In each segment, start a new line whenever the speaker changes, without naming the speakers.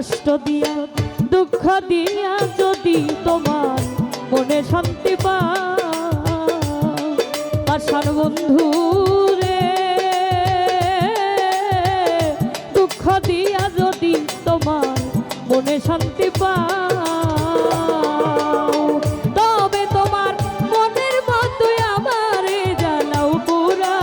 কষ্ট দিয়া দুঃখ দিয়া যদি তোমার মনে শান্তি পাশান বন্ধু রে, দুঃখ দিয়া যদি তোমার মনে শান্তি তবে তোমার মনের মতোই আমারে জ্বালাও পুরা।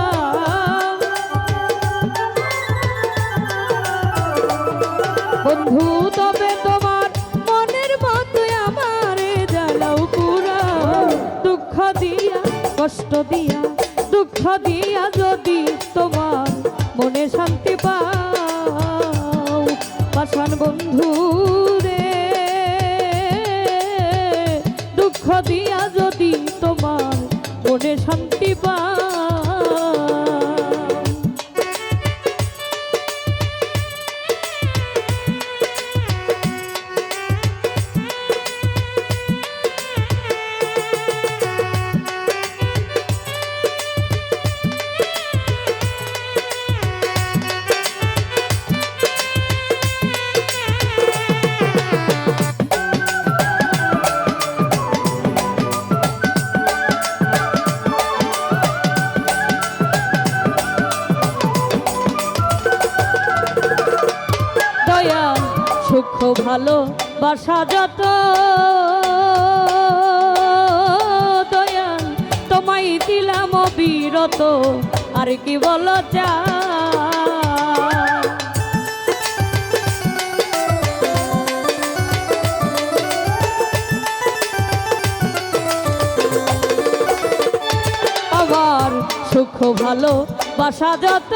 বন্ধু তবে তোমার মনের মতোই আমারে জ্বালাও পুরা। দুঃখ দিয়া কষ্ট দিয়া দুঃখ দিয়া যদি তোমার মনে শান্তি পাশান বন্ধু রে, দুঃখ দিয়া যদি তোমার মনে শান্তি সুখ ভালো বাসা যত দয়াল তোমায় দিলাম অবিরত, আর কি বলো চা আমার সুখ ভালো বাসা যত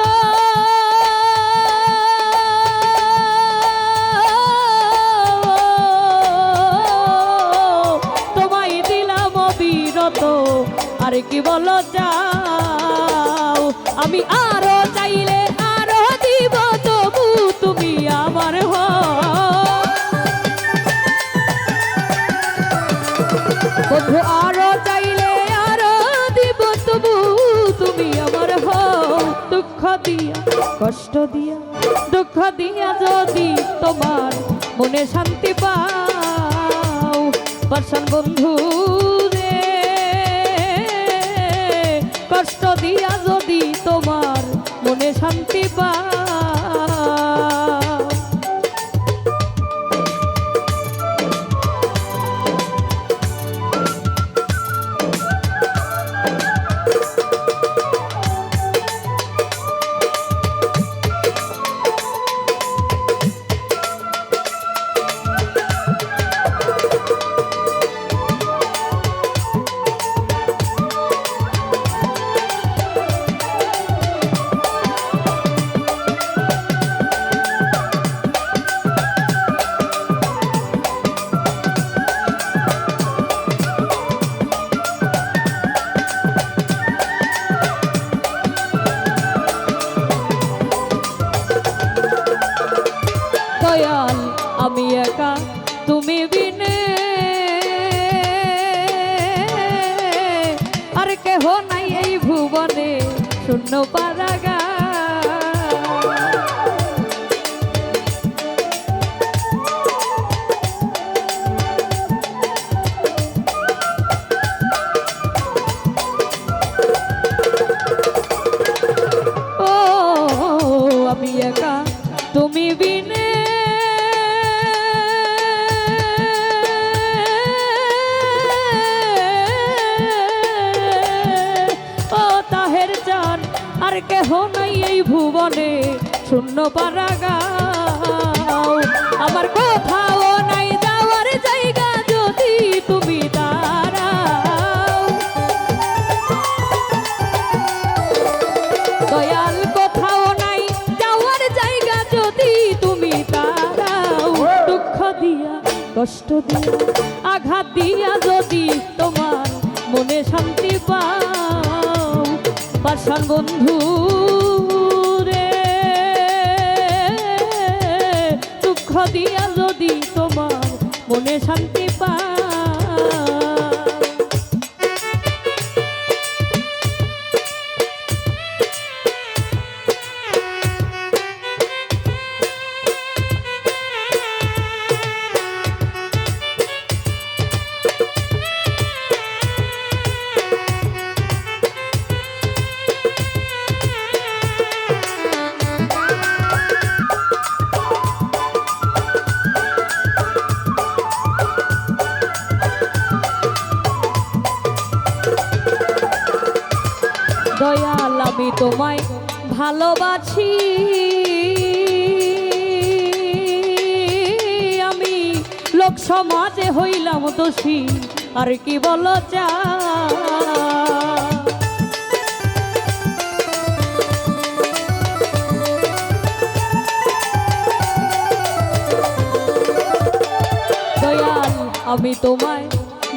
আর কি বলো চাও, আমি আরো চাইলে আরো দিব তবু তুমি আমার বন্ধু, আরো চাইলে আরো দিব তবু তুমি আমার দুঃখ দিয়া কষ্ট দিয়া দুঃখ দিয়া যদি তোমার মনে শান্তি পাশান বন্ধু রে, কষ্ট দিয়া যদি তোমার মনে শান্তি দয়াল আমি একা তুমি বিনে আর কেহ নাই এই ভুবনে শূন্য পারাগা। ও আমি একা তুমি বিনে আর কেহ নাই এই ভুবনে শূন্য পারাগাও, আমার কোথাও নাই যাওয়ার জায়গা যদি তুমি দাঁড়াও। দয়াল কোথাও নাই যাওয়ার জায়গা যদি তুমি দাঁড়াও, দুঃখ দিয়া কষ্ট দিয়া আঘাত দিয়া যদি তোমার মনে শান্তি পাশান বন্ধু রে, দুঃখ দিয়া যদি তোমার মনে শান্তি তোমায় ভালোবাসি, আমি লোক সমাজে হইলাম দোষী, আর কি বলো চা। দয়াল আমি তোমায়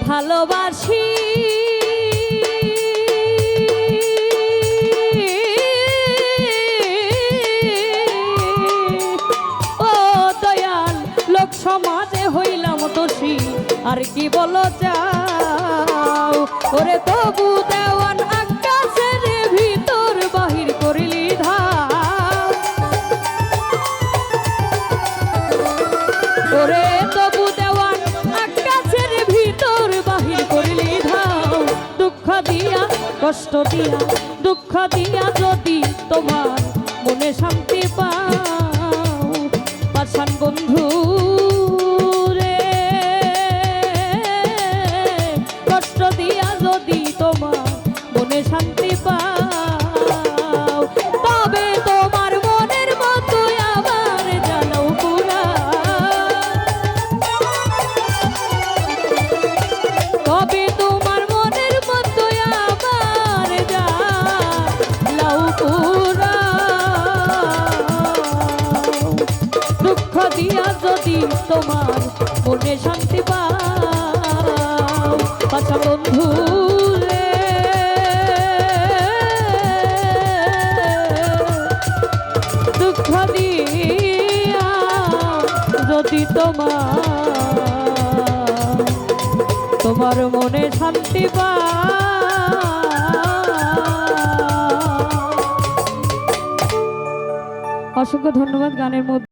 ভালোবাসি, ও দয়াল লোক সমাজে হইলাম দোষী, আর কি বলো চাও। ওরে তবু দেওয়ান আকাশের ভিতর বাহির করিলি ধাও, ওরে তবু দেওয়ান আকাশের ভিতর বাহির করিলি ধাও। দুঃখ দিয়া কষ্ট দিয়া দুঃখ দিয়া যদি তোমার মনে শান্তি পাও, পাষাণ বন্ধু রে, কষ্ট দিয়া যদি তোমার মনে শান্তি পাও, তবে তোমার মনের মতো আমার জানাও পুরা, তবে তোমার মনের মতো আমার জানাও পুরা। দুঃখ দিয়া যদি তোমার মনে শান্তি পাও, পাছা বন্ধু রে, দুঃখ দিয়া যদি তোমার মনে শান্তি পাও। অসংখ্য ধন্যবাদ গানের মধ্যে।